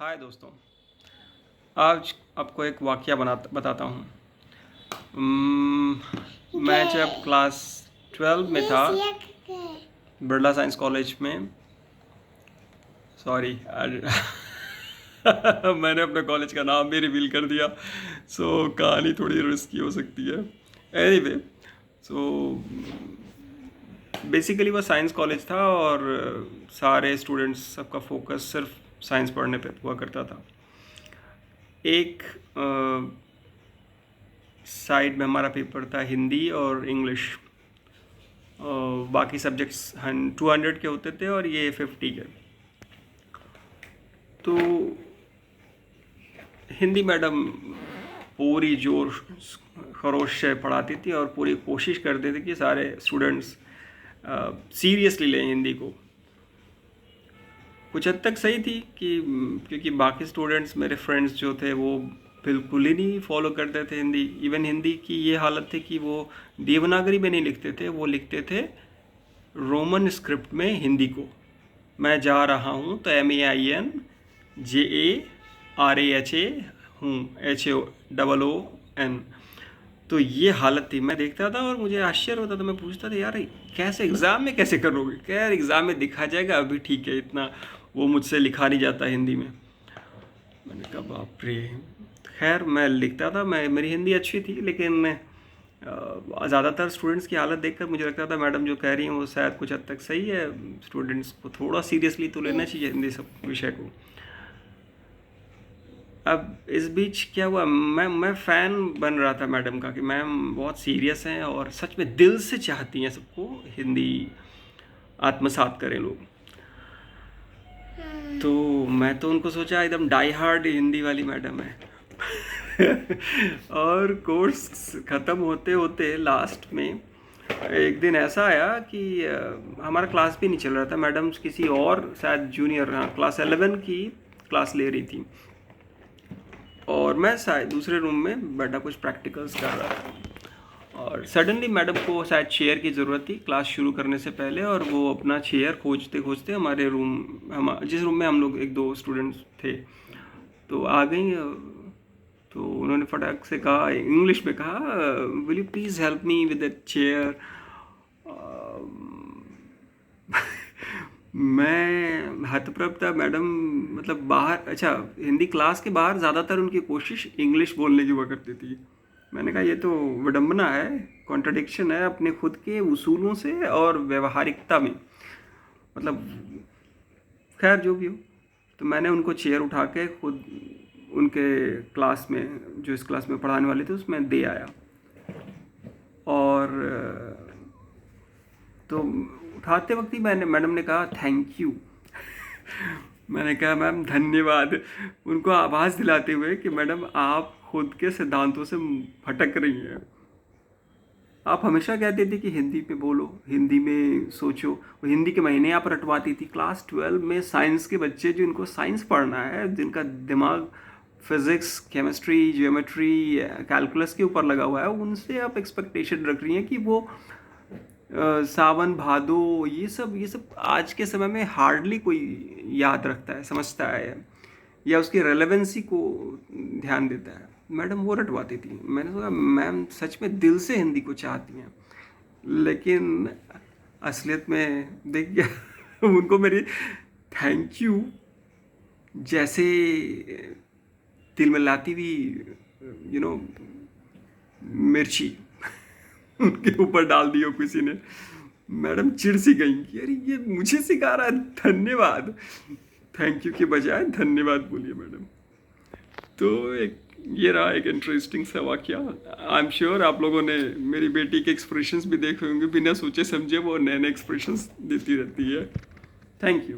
हाय दोस्तों, आज आपको एक वाकया बताता हूँ। मैं जब क्लास 12 में था, बिरला साइंस कॉलेज में, सॉरी मैंने अपने कॉलेज का नाम भी रिवील कर दिया। कहानी थोड़ी रिस्की हो सकती है। एनीवे, सो बेसिकली वो साइंस कॉलेज था और सारे स्टूडेंट्स, सबका फोकस सिर्फ साइंस पढ़ने पे हुआ करता था। एक साइड में हमारा पेपर था हिंदी और इंग्लिश। बाकी सब्जेक्ट्स 200 के होते थे और ये 50 के। तो हिंदी मैडम पूरी जोर खरोश से पढ़ाती थी और पूरी कोशिश करते थे कि सारे स्टूडेंट्स सीरियसली लें हिंदी को। कुछ हद तक सही थी कि क्योंकि बाकी स्टूडेंट्स, मेरे फ्रेंड्स जो थे, वो बिल्कुल ही नहीं फॉलो करते थे हिंदी। इवन हिंदी की ये हालत थी कि वो देवनागरी में नहीं लिखते थे, वो लिखते थे रोमन स्क्रिप्ट में हिंदी को। मैं जा रहा हूँ तो MAINJARAHA हूँ, HAOON। तो ये हालत थी। मैं देखता था और मुझे आश्चर्य होता था। मैं पूछता था, यार कैसे एग्ज़ाम में कैसे करोगे? क्या यार, एग्ज़ाम में दिखा जाएगा, अभी ठीक है, इतना वो मुझसे लिखा नहीं जाता हिंदी में। मैंने कहा बाप रे। खैर, मैं लिखता था, मेरी हिंदी अच्छी थी, लेकिन ज़्यादातर स्टूडेंट्स की हालत देखकर मुझे लगता था मैडम जो कह रही हैं वो शायद कुछ हद तक सही है। स्टूडेंट्स को थोड़ा सीरियसली तो लेना चाहिए हिंदी सब विषय को। अब इस बीच क्या हुआ, मैं फ़ैन बन रहा था मैडम का कि मैम बहुत सीरियस हैं और सच में दिल से चाहती हैं सबको हिंदी आत्मसात करें लोग। तो मैं तो उनको सोचा एकदम डाई हार्ड हिंदी वाली मैडम है। और कोर्स ख़त्म होते होते लास्ट में एक दिन ऐसा आया कि हमारा क्लास भी नहीं चल रहा था। मैडम किसी और शायद जूनियर, हाँ, क्लास 11 की क्लास ले रही थी और मैं शायद दूसरे रूम में बैठा कुछ प्रैक्टिकल्स कर रहा था। और सडनली मैडम को शायद चेयर की ज़रूरत थी क्लास शुरू करने से पहले, और वो अपना चेयर खोजते खोजते हमारे रूम, जिस रूम में हम लोग 1-2 स्टूडेंट्स थे, तो आ गई। तो उन्होंने फटाक से कहा, इंग्लिश में कहा, will you please help me with that chair. मैं हतप्रभ था। मैडम मतलब बाहर, अच्छा, हिंदी क्लास के बाहर ज़्यादातर उनकी कोशिश इंग्लिश बोलने की हुआ करती थी। मैंने कहा ये तो विडम्बना है, कॉन्ट्रडिक्शन है अपने खुद के उसूलों से और व्यवहारिकता में। मतलब खैर जो भी हो, तो मैंने उनको चेयर उठा के खुद उनके क्लास में, जो इस क्लास में पढ़ाने वाले थे, उसमें दे आया। और तो उठाते वक्त ही मैडम ने कहा थैंक यू। मैंने कहा मैम धन्यवाद, उनको आभास दिलाते हुए कि मैडम आप खुद के सिद्धांतों से भटक रही हैं। आप हमेशा कहते थे कि हिंदी में बोलो, हिंदी में सोचो। वो हिंदी के महीने आप रटवाती थी। क्लास 12 में साइंस के बच्चे, जो इनको साइंस पढ़ना है, जिनका दिमाग फिज़िक्स, केमिस्ट्री, ज्योमेट्री, कैलकुलस के ऊपर लगा हुआ है, उनसे आप एक्सपेक्टेशन रख रही हैं कि वो सावन भादो, ये सब आज के समय में हार्डली कोई याद रखता है, समझता है, या उसकी रेलेवेंसी को ध्यान देता है। मैडम वो रटवाती थी। मैंने सोचा मैम सच में दिल से हिंदी को चाहती हैं, लेकिन असलियत में देख गया उनको मेरी थैंक यू जैसे दिल में लाती हुई मिर्ची उनके ऊपर डाल दी हो किसी ने। मैडम चिढ़ सी गई कि अरे ये मुझे सिखा रहा है, धन्यवाद। थैंक यू के बजाय धन्यवाद बोलिए मैडम। तो ये रहा एक इंटरेस्टिंग सा वाकया। आई एम श्योर आप लोगों ने मेरी बेटी के एक्सप्रेशंस भी देखे होंगे। बिना सोचे समझे वो नए नए एक्सप्रेशंस देती रहती है। Thank you.